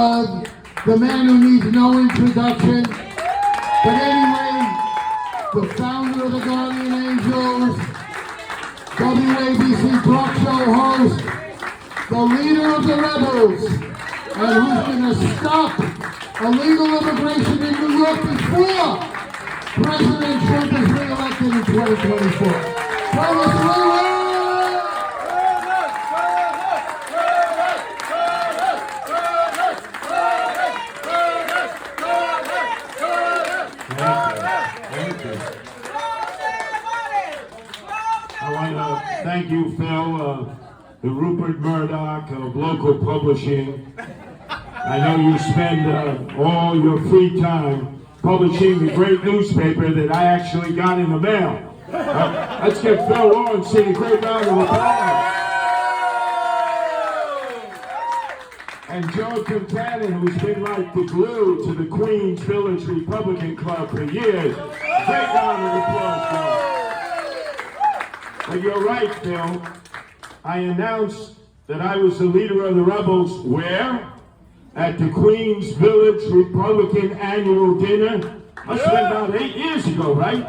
The man who needs no introduction. But anyway, the founder of the Guardian Angels, WABC talk show host, the leader of the rebels, and who's going to stop illegal immigration in New York before President Trump is re-elected in 2024. Thomas Śliwa! Thank you, Phil, the Rupert Murdoch of local publishing. I know you spend all your free time publishing the great newspaper that I actually got in the mail. Let's give Phil Lawrence a great round of applause. And Joe Concannon, who's been like the glue to the Queens Village Republican Club for years. Great round of applause, Phil. But you're right, Phil. I announced that I was the leader of the rebels where? At the Queens Village Republican Annual Dinner. Must have been about 8 years ago, right?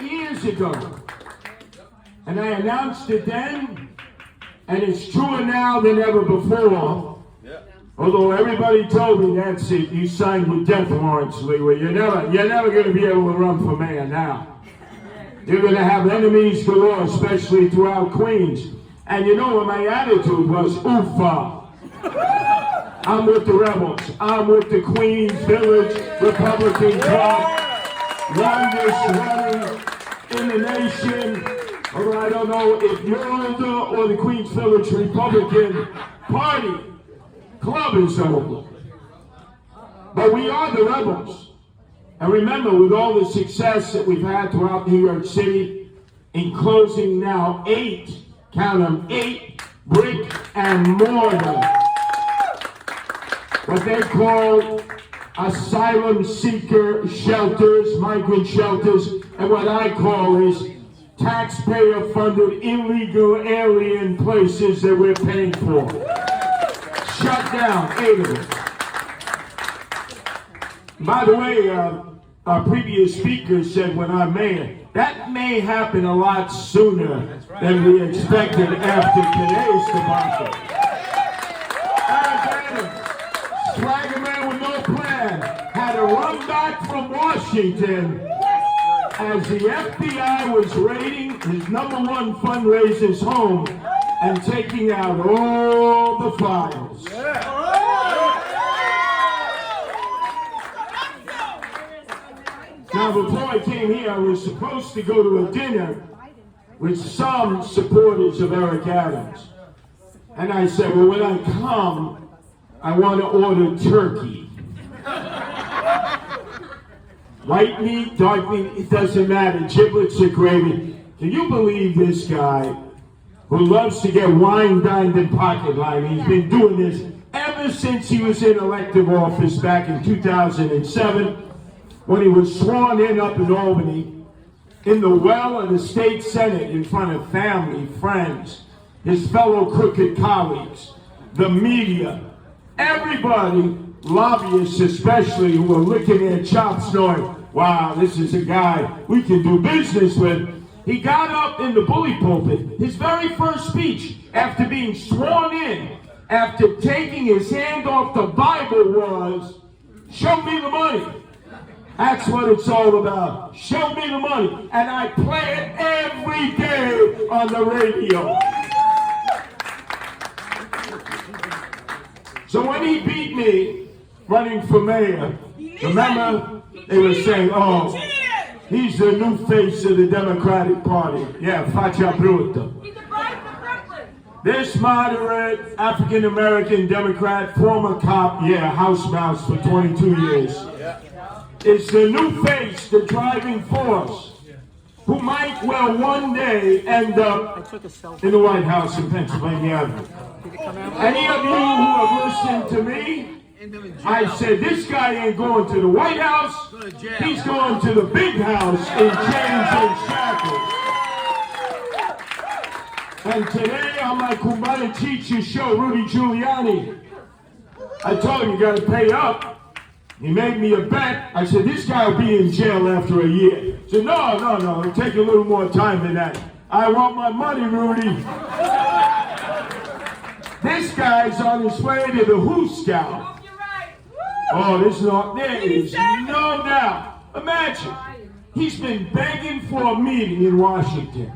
8 years ago. And I announced it then, and it's truer now than ever before. Although everybody told me, that's it, you signed with death warrants, Śliwa. You're never going to be able to run for mayor now. You're going to have enemies galore, especially throughout Queens. And you know what my attitude was? Oofa. I'm with the rebels. I'm with the Queens Village Republican Club. Longest running in the nation. Although I don't know if you're older or the Queens Village Republican Party Club is older. But we are the rebels. And remember, with all the success that we've had throughout New York City, in closing now 8, count them, 8 brick and mortar, what they call asylum seeker shelters, migrant shelters, and what I call is taxpayer-funded illegal alien places that we're paying for. Shut down, 8 of them. By the way, our previous speaker said when I'm mayor, that may happen a lot sooner than we expected after today's debacle. Eric Adams, swagger man with no plan, had to run back from Washington as the FBI was raiding his #1 fundraiser's home and taking out all the files. Now, before I came here, I was supposed to go to a dinner with some supporters of Eric Adams. And I said, well, when I come, I want to order turkey. White meat, dark meat, it doesn't matter. Giblets or gravy. Can you believe this guy who loves to get wine dined and pocket lined? He's been doing this ever since he was in elective office back in 2007. When he was sworn in up in Albany, in the well of the state senate, in front of family, friends, his fellow crooked colleagues, the media, everybody, lobbyists especially, who were licking their chops knowing, wow, this is a guy we can do business with. He got up in the bully pulpit, his very first speech, after being sworn in, after taking his hand off the Bible was, show me the money. That's what it's all about. Show me the money. And I play it every day on the radio. So when he beat me running for mayor, remember they were saying, oh, he's the new face of the Democratic Party. Yeah, faccia brutta. This moderate African-American Democrat, former cop, yeah, house mouse for 22 years. It's the new face, the driving force, who might well one day end up in the White House in Pennsylvania. Any of you who have listened to me, I said this guy ain't going to the White House, he's going to the big house in chains and shackles. And today on my Kumbaya Teacher show, Rudy Giuliani I told him, you got to pay up. He made me a bet. I said, this guy will be in jail after a year. He said, no, it'll take a little more time than that. I want my money, Rudy. This guy's on his way to the Who Scout. Oh, there is no doubt. Imagine, he's been begging for a meeting in Washington.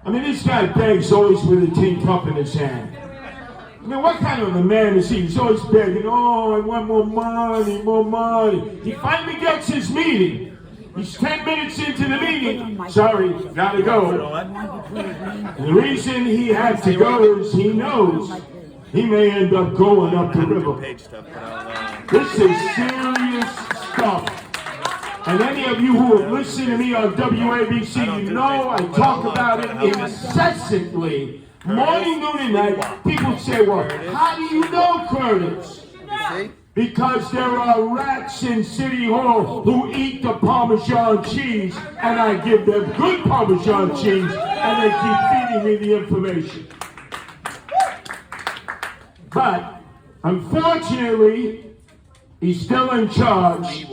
I mean, this guy begs always with a tin cup in his hand. I mean, what kind of a man is he? He's always begging, oh, I want more money, more money. He finally gets his meeting. He's 10 minutes into the meeting. Sorry, gotta go. The reason he had to go is he knows he may end up going up the river. This is serious stuff. And any of you who have listened to me on WABC, you know I talk about it incessantly. Morning, noon, and night. People say, well, how do you know, Curtis? Because there are rats in City Hall who eat the Parmesan cheese, and I give them good Parmesan cheese, and they keep feeding me the information. But, unfortunately, he's still in charge,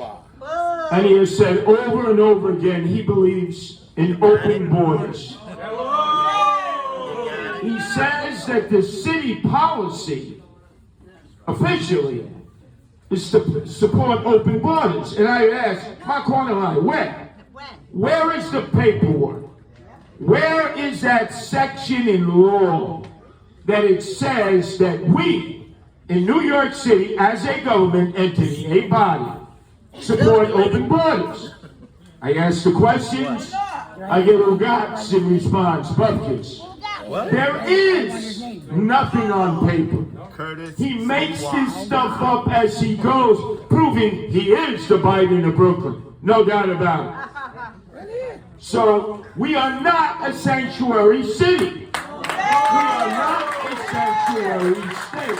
and he has said over and over again he believes in open borders. He says that the city policy, officially, is to support open borders. And I asked, Mark Corneli, where is the paperwork? Where is that section in law that it says that we, in New York City, as a government entity, a body, support open borders? I ask the questions, I get ugats in response, bupkis. There is nothing on paper. He makes this stuff up as he goes, proving he is the Biden of Brooklyn. No doubt about it. So, we are not a sanctuary city. We are not a sanctuary state.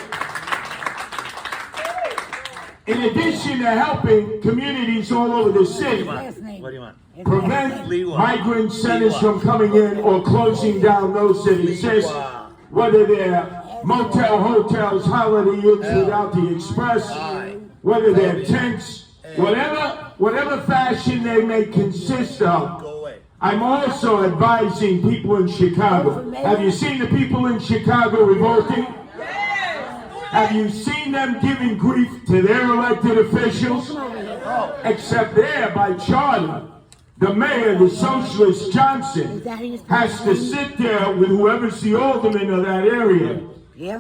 In addition to helping communities all over the city, prevent migrant centers from coming in or closing down those cities, whether they're motel, hotels, holiday inns without the express, whether they're tents, whatever fashion they may consist of. I'm also advising people in Chicago. Have you seen the people in Chicago revolting? Have you seen them giving grief to their elected officials? Except there, by charter, the mayor, the socialist Johnson, has to sit there with whoever's the alderman of that area,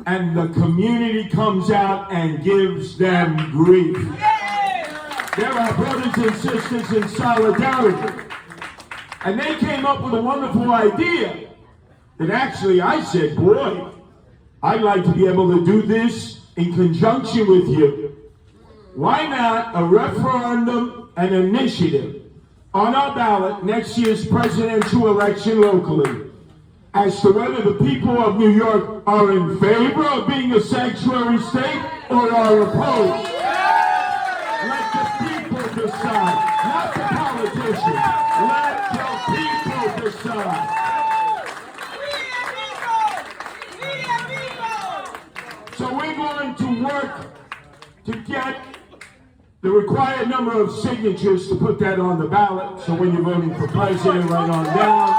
and the community comes out and gives them grief. There are brothers and sisters in solidarity. And they came up with a wonderful idea that actually I said, boy, I'd like to be able to do this in conjunction with you. Why not a referendum, an initiative on our ballot next year's presidential election locally as to whether the people of New York are in favor of being a sanctuary state or are opposed. Let the people decide, not the politicians. Let the people decide. So we're going to work to get the required number of signatures to put that on the ballot. So when you're voting for president, right on down,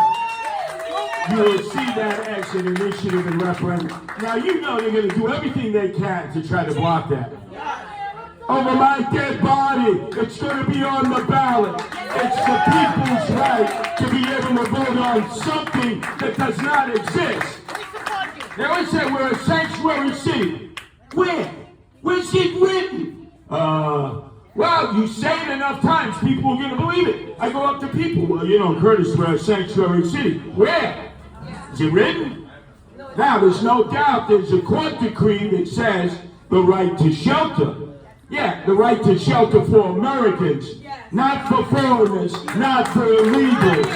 you will see that as an initiative and referendum. Now you know they're going to do everything they can to try to block that. Over my dead body, it's going to be on the ballot. It's the people's right to be able to vote on something that does not exist. They always say we're a sanctuary city. Where? Where's it written? Well, you say it enough times, people are going to believe it. I go up to people, well, you know, Curtis, we're a sanctuary city. Where? Is it written? Now, there's no doubt there's a court decree that says the right to shelter. Yeah, the right to shelter for Americans, not for foreigners, not for illegals.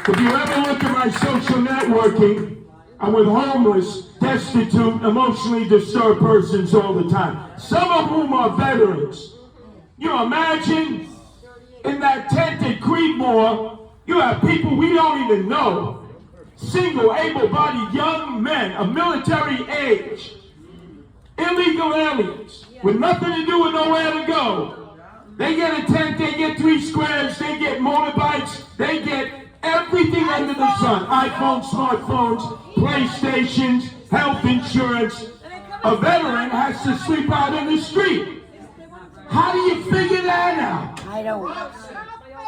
If you ever look at my social networking, I'm with homeless, destitute, emotionally disturbed persons all the time. Some of whom are veterans. You imagine in that tent at Creedmoor, you have people we don't even know. Single, able-bodied young men of military age illegal aliens with nothing to do and nowhere to go. They get a tent, they get 3 squares, they get motorbikes, they get everything under the sun. iPhones, smartphones, PlayStations, health insurance. A veteran has to sleep out in the street. How do you figure that out? I don't.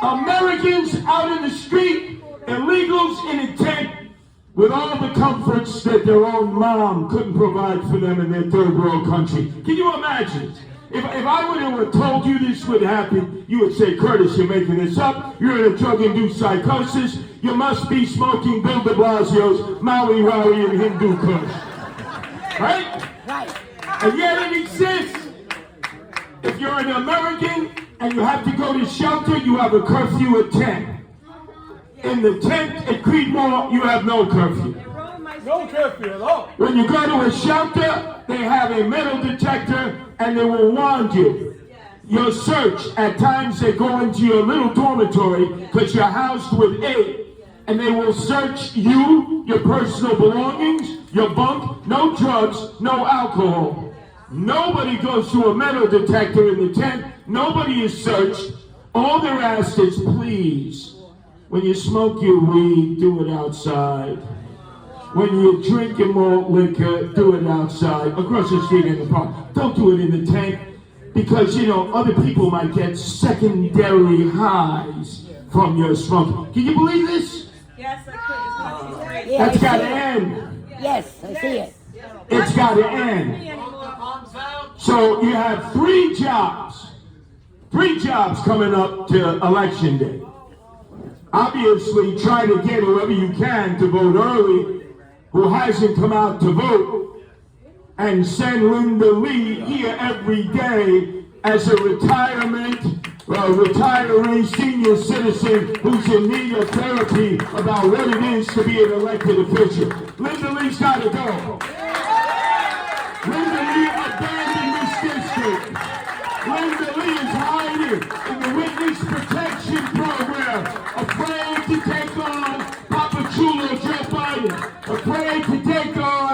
Americans out in the street, illegals in a tent, with all the comforts that their own mom couldn't provide for them in their third world country. Can you imagine? If I would have told you this would happen, you would say, Curtis, you're making this up. You're in a drug-induced psychosis. You must be smoking Bill de Blasio's Maui Wowie and Hindu Kush. Right? Right. And yet it exists. If you're an American and you have to go to shelter, you have a curfew at 10. In the tent at Creedmoor, you have no curfew. No curfew at all. When you go to a shelter, they have a metal detector and they will warn you. Your search, at times they go into your little dormitory because you're housed with 8. And they will search you, your personal belongings, your bunk, no drugs, no alcohol. Nobody goes to a metal detector in the tent. Nobody is searched. All they're asked is, please, when you smoke your weed, do it outside. When you drink your malt liquor, do it outside, across the street in the park. Don't do it in the tent, because, you know, other people might get secondary highs from your smoke. Can you believe this? Yes, I could. Yeah, That's I got see to it. end. Yes, I see it. It's got to end. So you have 3 jobs. 3 jobs coming up to election day. Obviously, try to get whoever you can to vote early who hasn't come out to vote, and send Linda Lee here every day as a retiree senior citizen who's in need of therapy about what it is to be an elected official. Linda Lee's got to go. Linda Lee abandoned this district. Linda Lee is hiding in the witness protection program, afraid to take on Papa Chulo Joe Biden, afraid to take on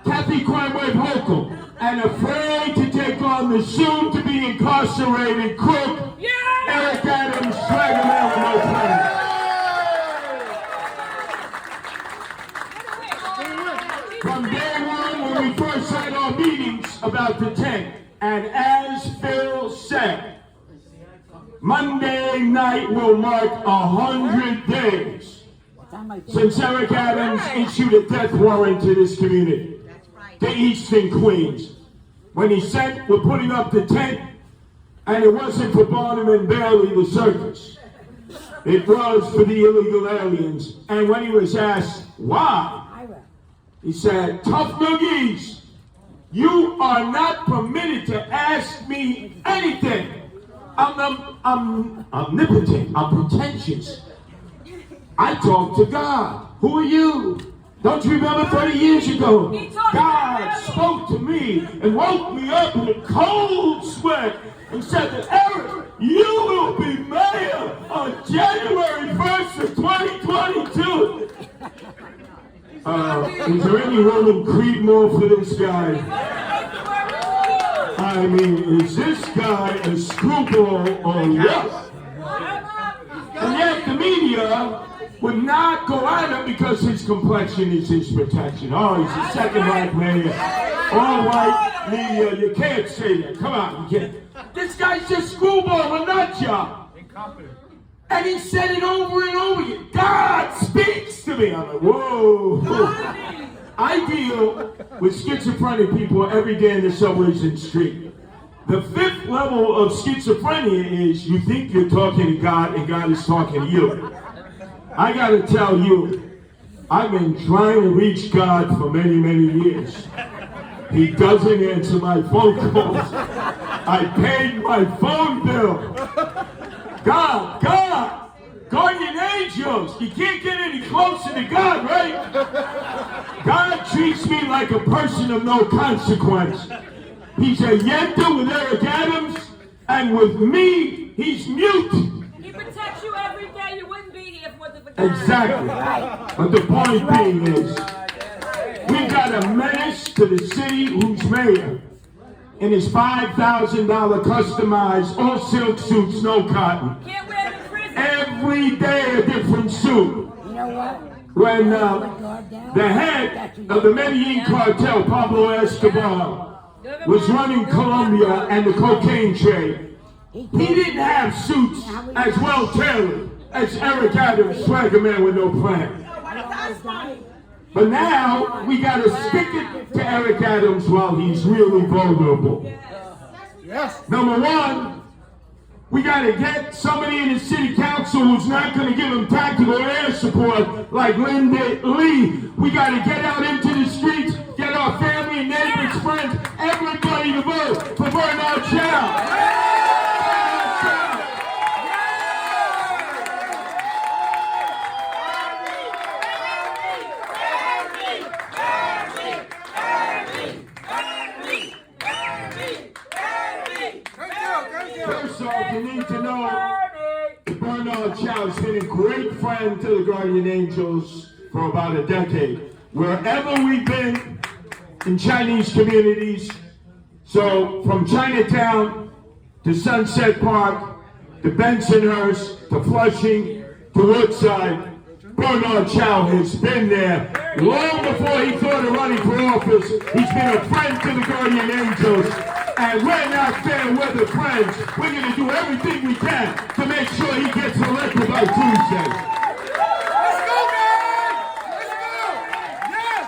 Kathy Crime-Wave Hochul, and afraid to take on the soon-to-be incarcerated crook, Eric Adams, Swaggerman with no plan. From day one, when we first had our meetings about the tent, and as Phil said, Monday night will mark 100 days since Eric Adams issued a death warrant to this community, to Eastern Queens. When he said, we're putting up the tent, and it wasn't for Barnum and Bailey, the circus. It was for the illegal aliens. And when he was asked why, he said, tough noogies, you are not permitted to ask me anything. I'm omnipotent, I'm pretentious. I talk to God. Who are you? Don't you remember 30 years ago? God spoke to me and woke me up in a cold sweat and said that, Eric, you will be mayor on January 1st of 2022. Is there any room in Creedmoor for this guy? I mean, is this guy a screwball or what? And yet the media would not go at him because his complexion is his protection. Oh, he's the second black mayor. All white media, you can't say that. Come on, you can't. This guy's just screwball, a nut job. And he said it over and over again. God speaks to me. I'm like, whoa. I deal with schizophrenic people every day in the subways and street. The 5th level of schizophrenia is you think you're talking to God and God is talking to you. I gotta tell you, I've been trying to reach God for many, many years. He doesn't answer my phone calls. I paid my phone bill. God, guardian angels. You can't get any closer to God, right? God treats me like a person of no consequence. He's a yenta with Eric Adams, and with me, he's mute. He protects you every day. You wouldn't be here if it wasn't for God. Exactly. But the point being is, we got a menace to the city who's mayor. in his $5,000 customized all silk suits, no cotton. Can't wear them in prison. Every day a different suit. You know what? When the head of the Medellin cartel, Pablo Escobar, was running Colombia and the cocaine trade, he didn't have suits as well tailored as Eric Adams, swagger man with no plan. But now we gotta stick it to Eric Adams while he's really vulnerable. Yes. Number one, we gotta get somebody in the city council who's not gonna give him tactical air support like Linda Lee. We gotta get out into the streets, get our family, neighbors, friends, everybody to vote for Bernard Chow. First off, you need to know that Bernard Chow has been a great friend to the Guardian Angels for about a decade. Wherever we've been in Chinese communities, so from Chinatown to Sunset Park, to Bensonhurst, to Flushing, to Woodside, Bernard Chow has been there. Long before he thought of running for office, he's been a friend to the Guardian Angels. And we're not fair weather friends. We're going to do everything we can to make sure he gets elected by Tuesday. Let's go, guys! Let's go! Yes!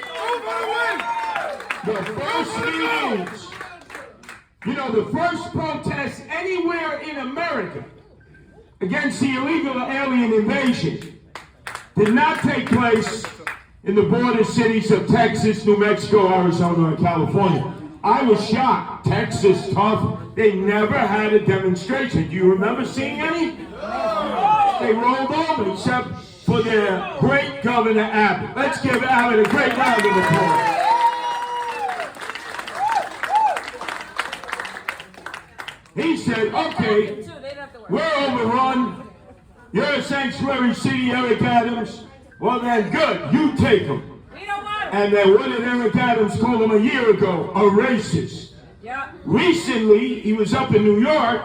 Go for the win! The first meetings, you know, the first protest anywhere in America against the illegal alien invasion did not take place in the border cities of Texas, New Mexico, Arizona, and California. I was shocked. Texas, tough. They never had a demonstration. Do you remember seeing any? They rolled over except for their great Governor Abbott. Let's give Abbott a great round of applause. He said, okay, we're overrun. You're a sanctuary city, Eric Adams. Well then, good. You take them. And then what did Eric Adams call him a year ago? A racist. Yeah. Recently, he was up in New York.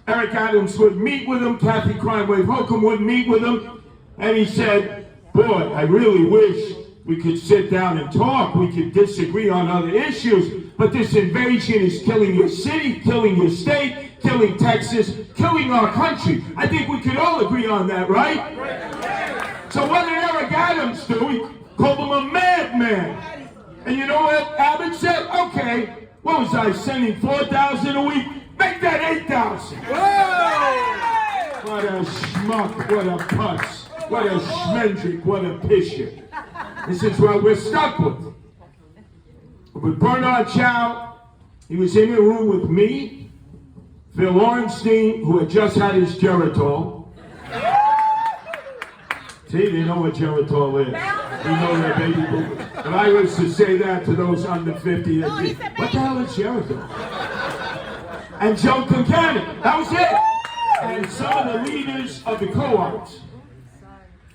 Eric Adams would meet with him. Kathy Crime-Wave Holcomb would meet with him. And he said, boy, I really wish we could sit down and talk. We could disagree on other issues. But this invasion is killing your city, killing your state, killing Texas, killing our country. I think we could all agree on that, right? So what did Eric Adams do? He called him a madman. And you know what Abbott said? Okay, what was I sending, 4,000 a week? Make that 8,000. What a schmuck, what a putz, what a schmendrick, what a pisher. This is what we're stuck with. With Bernard Chow, he was in a room with me, Phil Orenstein, who had just had his Geritol. See, they know what Geritol is. They know their baby boomers. If I was to say that to those under 50, they'd be, what the hell is Geritol? And Joe Concannon, that was it. And some of the leaders of the co-ops.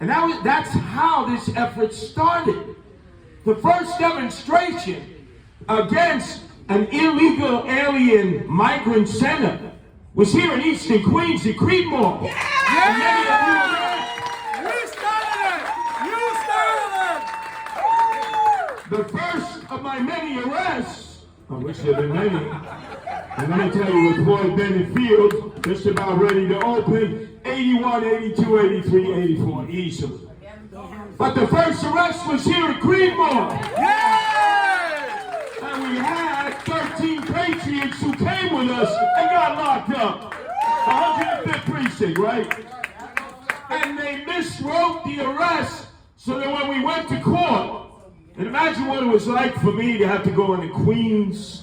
And that's how this effort started. The first demonstration against an illegal alien migrant center was here in Eastern Queens at Creedmoor. You started it! You started it! The first of my many arrests, I wish there had been many, and let me tell you, with Floyd Bennett Field just about ready to open, 81, 82, 83, 84, easily. But the first arrest was here at Creedmoor. And we had 13 patriots who came with us and got locked up. 105th precinct, right? And they miswrote the arrest so that when we went to court, and imagine what it was like for me to have to go into Queens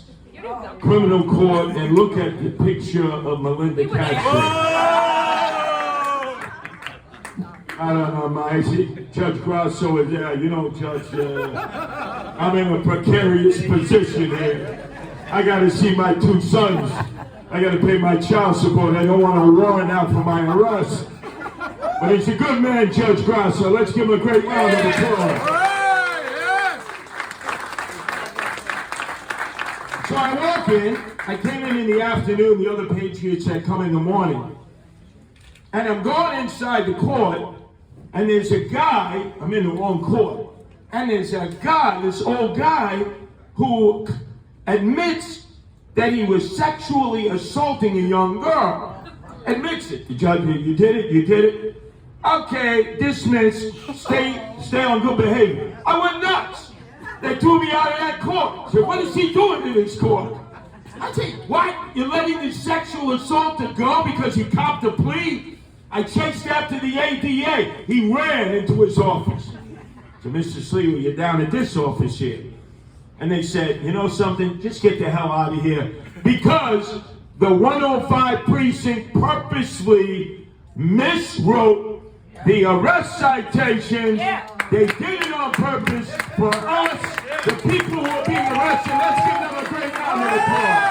criminal court and look at the picture of Melinda Castro. I don't know, Judge Grasso is there. You know, Judge, I'm in a precarious position here. I got to see my two sons. I got to pay my child support. I don't want a warrant out for my arrest. But he's a good man, Judge Grasso. Let's give him a great round of applause. So I walk in, I came in the afternoon, the other patriots had come in the morning. And I'm going inside the court, and there's a guy, I'm in the wrong court, and there's a guy, this old guy, who admits that he was sexually assaulting a young girl. Admits it. The judge, you did it. Okay, dismiss, stay on good behavior. I went nuts. They threw me out of that court. I said, what is he doing in this court? I said, what? You're letting this sexual assaulter go because he copped a plea? I chased after the ADA. He ran into his office. So, Mr. Śliwa, you're down at this office here. And they said, you know something? Just get the hell out of here. Because the 105 precinct purposely miswrote the arrest citation. Yeah. They did it on purpose for us, the people who are being arrested. Let's give them a great round of applause.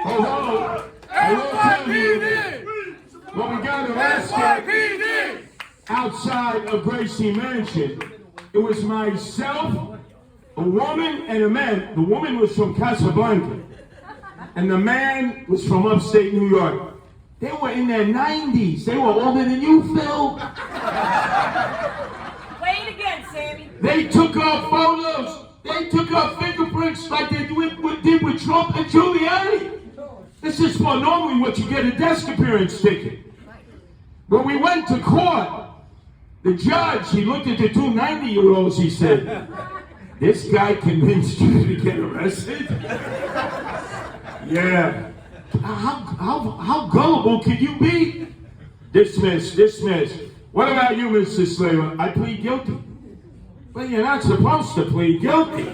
Although, I will tell you, when we got arrested outside of Gracie Mansion, it was myself, a woman, and a man. The woman was from Casablanca, and the man was from upstate New York. They were in their 90s. They were older than you, Phil. Play it again, Sammy. They took our photos. They took our fingerprints like they did with Trump and Giuliani. This is for normally what you get a desk appearance ticket. When we went to court, the judge, he looked at the two 90-year-olds, he said, this guy convinced you to get arrested? Yeah. How gullible can you be? Dismiss. What about you, Mr. Śliwa? I plead guilty. Well, you're not supposed to plead guilty.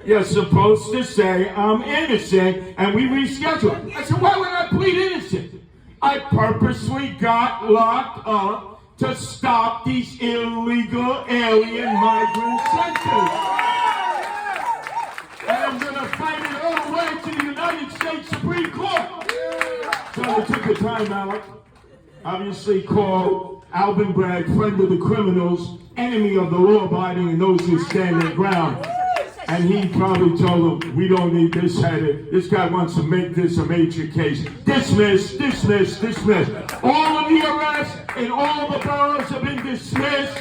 You're supposed to say, I'm innocent, and we reschedule. I said, why would I plead innocent? I purposely got locked up to stop these illegal alien migrant centers. And I'm going to fight it all the way to the United States Supreme Court. So I took the time out, obviously called Alvin Bragg, friend of the criminals, enemy of the law-abiding and those who stand their ground. And he probably told them, we don't need this headed. This guy wants to make this a major case. Dismiss. All of the arrests in all the boroughs have been dismissed.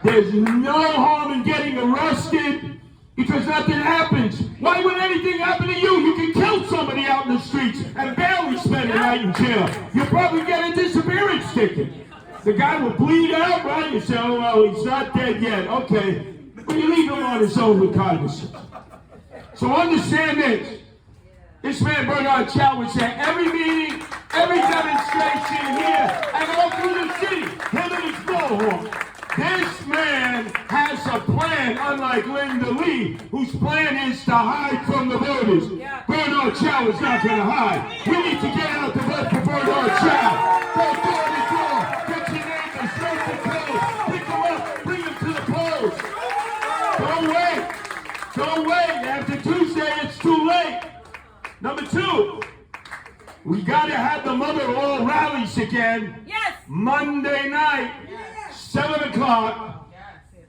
There's no harm in getting arrested because nothing happens. Why would anything happen to you? You can kill somebody out in the streets and barely spend a night in jail. You'll probably get a disappearance ticket. The guy will bleed out, right? You say, oh, well, he's not dead yet. Okay. But you leave him on his own recognizance. So understand this. This man, Bernard Chow, would say every meeting, every demonstration here, and all through the city, him and his bullhorn. This man has a plan, unlike Linda Lee, whose plan is to hide from the voters. Bernard Chow is not going to hide. We need to get out to vote for Bernard Chow. Go door to door. Get your neighbors, straight to close. Pick them up, bring them to the polls. Don't wait. After Tuesday, it's too late. Number two, we got to have the mother of all rallies again. Yes. Monday night, 7 o'clock,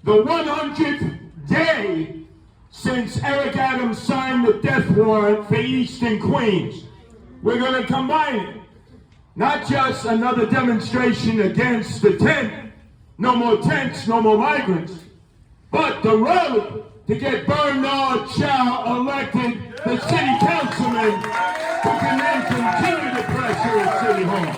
the 100th day since Eric Adams signed the death warrant for Eastern Queens. We're going to combine it. Not just another demonstration against the tent. No more tents, no more migrants. But the rally to get Bernard Chow elected the city councilman who can then continue the pressure at City Hall.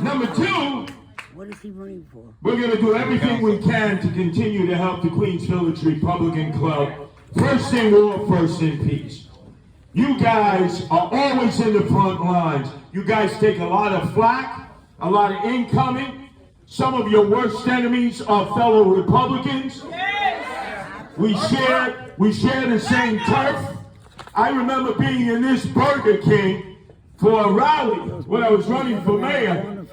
Number two, what is he running for? We're going to do everything we can to continue to help the Queens Village Republican Club. First in war, first in peace. You guys are always in the front lines. You guys take a lot of flack, a lot of incoming. Some of your worst enemies are fellow Republicans. We share the same turf. I remember being in this Burger King for a rally when I was running for mayor.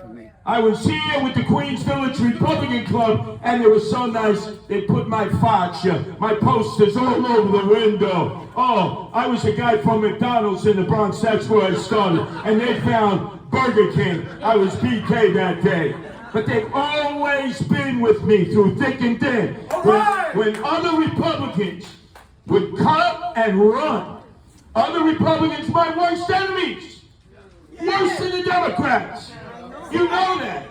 I was here with the Queens Village Republican Club, and they were so nice. They put my facha, my posters all over the window. Oh, I was a guy from McDonald's in the Bronx. That's where I started. And they found Burger King. I was BK that day. But they've always been with me through thick and thin. When other Republicans would come and run, other Republicans, my worst enemies, worse than the Democrats. You know that.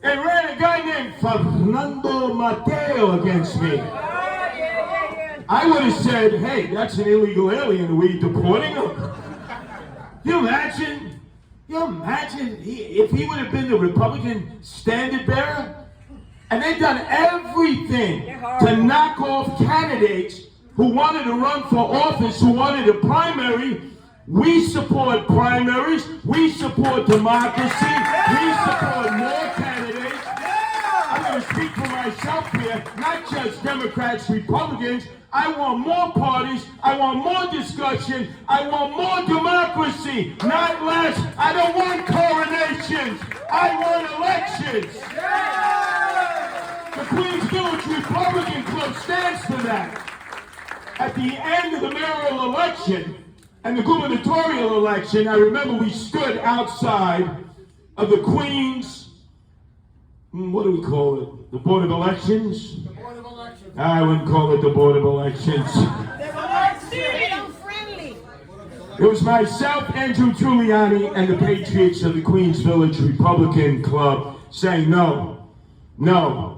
They ran a guy named Fernando Mateo against me. I would have said, hey, that's an illegal alien. Are we deporting him? You imagine if he would have been the Republican standard bearer? And they've done everything to knock off candidates who wanted to run for office, who wanted a primary. We support primaries. We support democracy. We support more candidates. I'm going to speak for myself here, not just Democrats, Republicans. I want more parties. I want more discussion. I want more democracy, not less. I don't want coronations. I want elections. The Queens Village Republican Club stands for that. At the end of the mayoral election and the gubernatorial election, I remember we stood outside of the Queens, what do we call it? The Board of Elections? The Board of Elections. I wouldn't call it the Board of Elections. It was myself, Andrew Giuliani, and the patriots of the Queens Village Republican Club saying, no,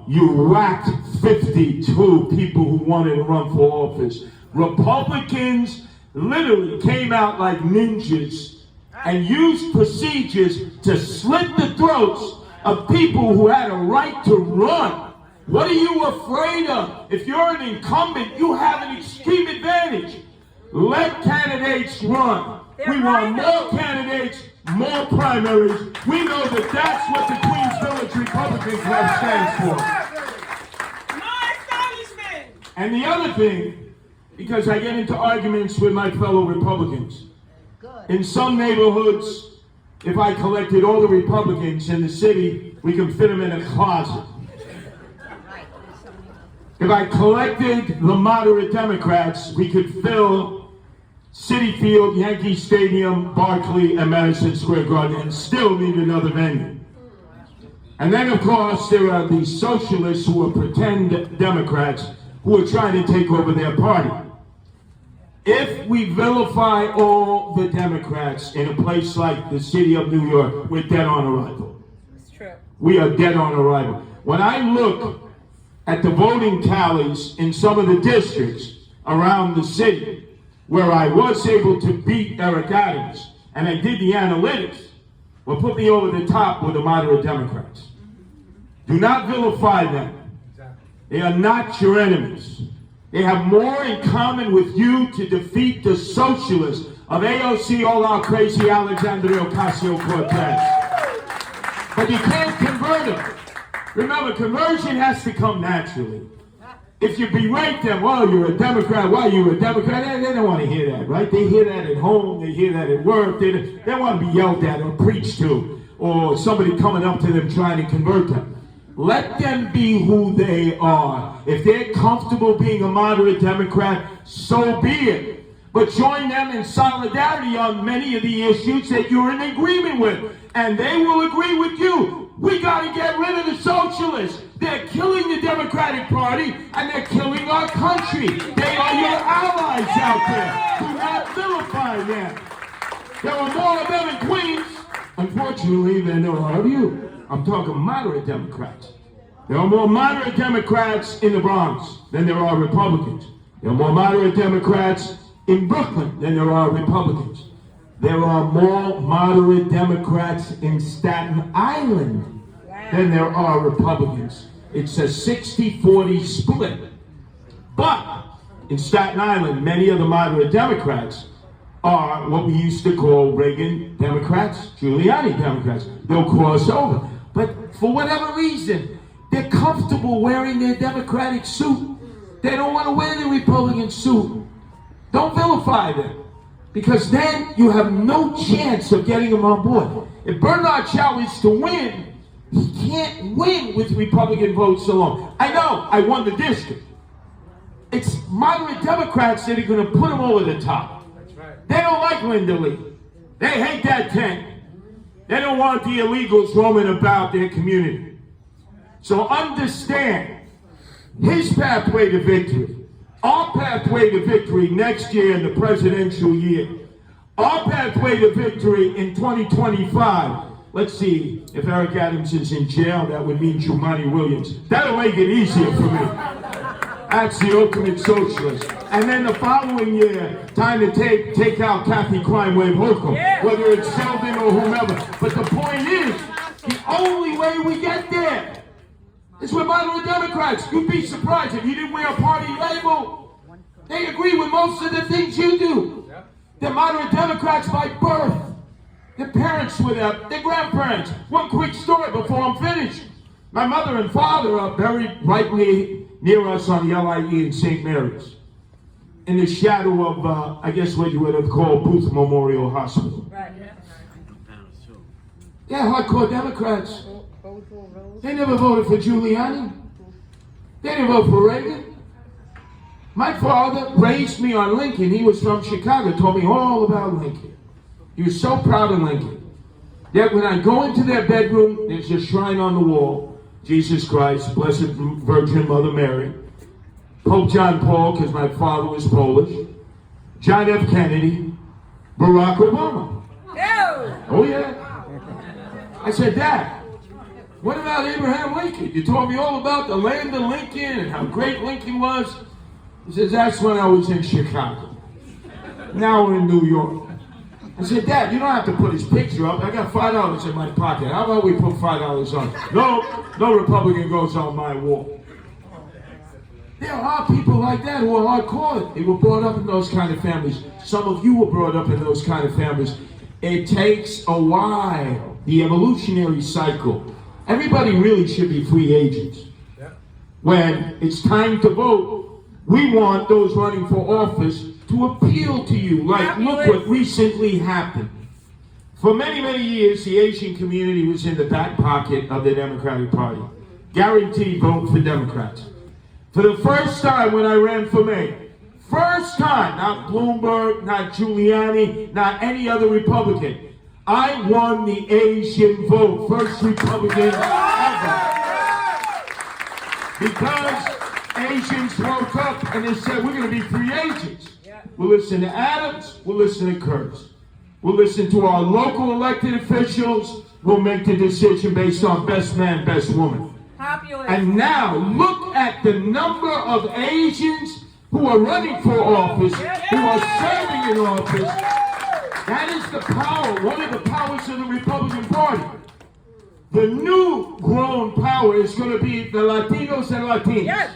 you whacked 52 people who wanted to run for office. Republicans literally came out like ninjas and used procedures to slit the throats of people who had a right to run. What are you afraid of? If you're an incumbent, you have an extreme advantage. Let candidates run. We want more candidates, more primaries. We know that that's what the Queens Village Republican Club stands for. No establishment. And the other thing, because I get into arguments with my fellow Republicans, in some neighborhoods, if I collected all the Republicans in the city, we can fit them in a closet. If I collected the moderate Democrats, we could fill Citi Field, Yankee Stadium, Barclay, and Madison Square Garden, and still need another venue. And then, of course, there are these socialists who are pretend Democrats who are trying to take over their party. If we vilify all the Democrats in a place like the city of New York, we're dead on arrival. It's true. We are dead on arrival. When I look at the voting tallies in some of the districts around the city, where I was able to beat Eric Adams, and I did the analytics, well, put me over the top with the moderate Democrats. Do not vilify them. They are not your enemies. They have more in common with you to defeat the socialists of AOC, all our crazy Alexandria Ocasio-Cortez. But you can't convert them. Remember, conversion has to come naturally. If you berate them, well, you're a Democrat, why you're a Democrat, they don't want to hear that, right? They hear that at home, they hear that at work, they want to be yelled at or preached to, or somebody coming up to them trying to convert them. Let them be who they are. If they're comfortable being a moderate Democrat, so be it. But join them in solidarity on many of the issues that you're in agreement with, and they will agree with you. We got to get rid of the socialists. They're killing the Democratic Party, and they're killing our country. They are your allies out there. Do not vilify them. There are more of them in Queens, unfortunately, than there are of you. I'm talking moderate Democrats. There are more moderate Democrats in the Bronx than there are Republicans. There are more moderate Democrats in Brooklyn than there are Republicans. There are more moderate Democrats in Staten Island than there are Republicans. It's a 60-40 split. But in Staten Island, many of the moderate Democrats are what we used to call Reagan Democrats, Giuliani Democrats. They'll cross over. But for whatever reason, they're comfortable wearing their Democratic suit. They don't want to wear the Republican suit. Don't vilify them, because then you have no chance of getting them on board. If Bernard Shaw is to win, He can't win with Republican votes alone. I know, I won the district. It's moderate Democrats that are going to put him over the top. They don't like Linda Lee. They hate that tent. They don't want the illegals roaming about their community. So understand his pathway to victory, our pathway to victory next year in the presidential year, our pathway to victory in 2025. Let's see, if Eric Adams is in jail, that would mean Jumaane Williams. That'll make it easier for me. That's the ultimate socialist. And then the following year, time to take out Kathy Crime Wave Holcomb, whether it's Sheldon or whomever. But the point is, the only way we get there is with moderate Democrats. You'd be surprised if you didn't wear a party label. They agree with most of the things you do. They're moderate Democrats by birth. Their parents were there, their grandparents. One quick story before I'm finished. My mother and father are buried right near us on the LIE in St. Mary's, in the shadow of, I guess what you would have called Booth Memorial Hospital. Right. Yeah, hardcore Democrats. They never voted for Giuliani. They didn't vote for Reagan. My father raised me on Lincoln. He was from Chicago, told me all about Lincoln. He was so proud of Lincoln. Yet when I go into their bedroom, there's a shrine on the wall. Jesus Christ, Blessed Virgin Mother Mary, Pope John Paul, because my father was Polish, John F. Kennedy, Barack Obama. No. Oh yeah. I said, Dad, what about Abraham Lincoln? You told me all about the land of Lincoln and how great Lincoln was. He says, that's when I was in Chicago. Now we're in New York. I said, Dad, you don't have to put his picture up. I got $5 in my pocket. How about we put $5 on? No Republican goes on my wall. There are people like that who are hardcore. They were brought up in those kind of families. Some of you were brought up in those kind of families. It takes a while. The evolutionary cycle. Everybody really should be free agents. When it's time to vote, we want those running for office to appeal to you, like look what recently happened. For many, many years, the Asian community was in the back pocket of the Democratic Party. Guaranteed vote for Democrats. For the first time when I ran for mayor, first time, not Bloomberg, not Giuliani, not any other Republican, I won the Asian vote, first Republican ever. Because Asians woke up and they said, we're going to be free agents. We'll listen to Adams, we'll listen to Kurtz. We'll listen to our local elected officials, we'll make the decision based on best man, best woman. Popular. And now, look at the number of Asians who are running for office, who are serving in office. That is the power, one of the powers of the Republican Party. The new grown power is going to be the Latinos and Latinas. Yes.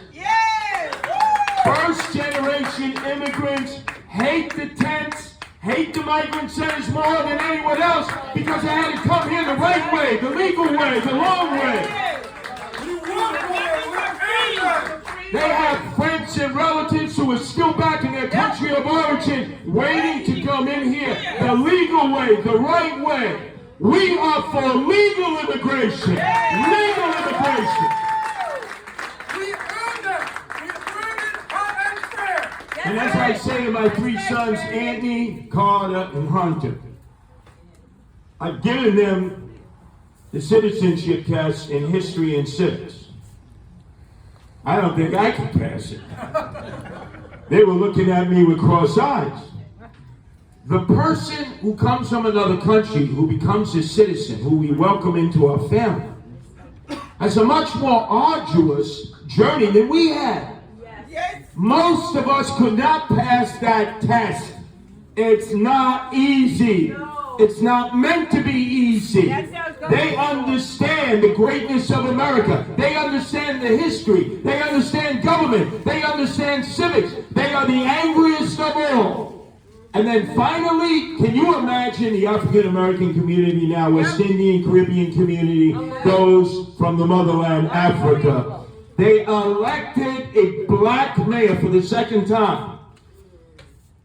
First generation immigrants hate the tents, hate the migrant centers more than anyone else because they had to come here the right way, the legal way, the long way. They have friends and relatives who are still back in their country of origin waiting to come in here the legal way, the right way. We are for legal immigration. Legal immigration. And as I say to my three sons, Anthony, Carter, and Hunter, I've given them the citizenship test in history and civics. I don't think I can pass it. They were looking at me with cross eyes. The person who comes from another country, who becomes a citizen, who we welcome into our family, has a much more arduous journey than we had. Most of us could not pass that test. It's not easy. It's not meant to be easy. They understand the greatness of America. They understand the history. They understand government. They understand civics. They are the angriest of all. And then finally, can you imagine the African American community now, West Indian, Caribbean community, those from the motherland, Africa? They elected a black mayor for the second time.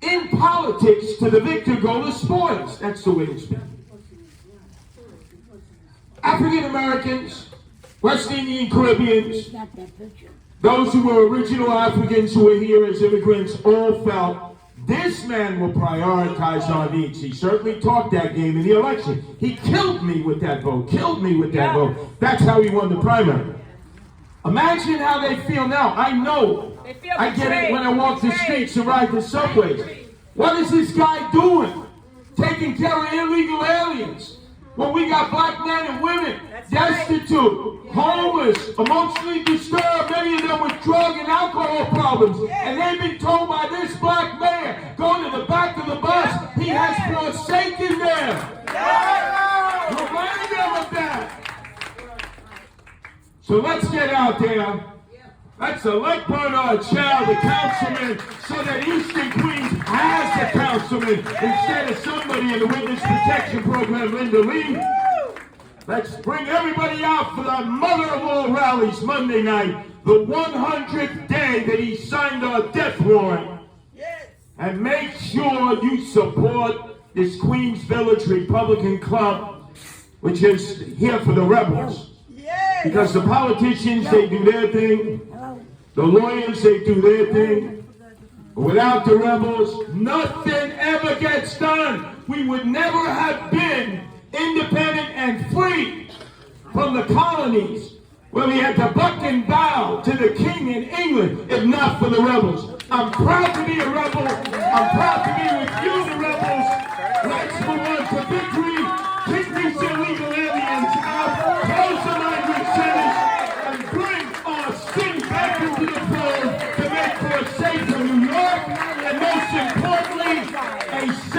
In politics, to the victor go the spoils. That's the way it's been. African Americans, West Indian Caribbeans, Got that picture. those who were original Africans who were here as immigrants all felt this man will prioritize our needs. He certainly talked that game in the election. He killed me with that vote, That's how he won the primary. Imagine how they feel now. I know. They feel I get it betrayed. when I walk the streets and ride the subways. What is this guy doing? Taking care of illegal aliens. When we got black men and women destitute, homeless, emotionally disturbed, many of them with drug and alcohol problems. And they've been told by this black mayor, go to the back of the bus, he has forsaken them. Remind them of that. So let's get out there. Let's elect Bernard Chow, the councilman, so that Eastern Queens has a councilman instead of somebody in the Witness Protection Program, Linda Lee. Let's bring everybody out for the mother of all rallies Monday night, the 100th day that he signed our death warrant. And make sure you support this Queens Village Republican Club, which is here for the rebels. Because the politicians, they do their thing. The lawyers, they do their thing. But without the rebels, nothing ever gets done. We would never have been independent and free from the colonies where we had to buck and bow to the king in England if not for the rebels. I'm proud to be a rebel. I'm proud to be with you, the rebels. Let's move on to victory. Kick these illegal aliens out. Close the migrant centers and bring our city back into the fold to make for a safer New York and most importantly, a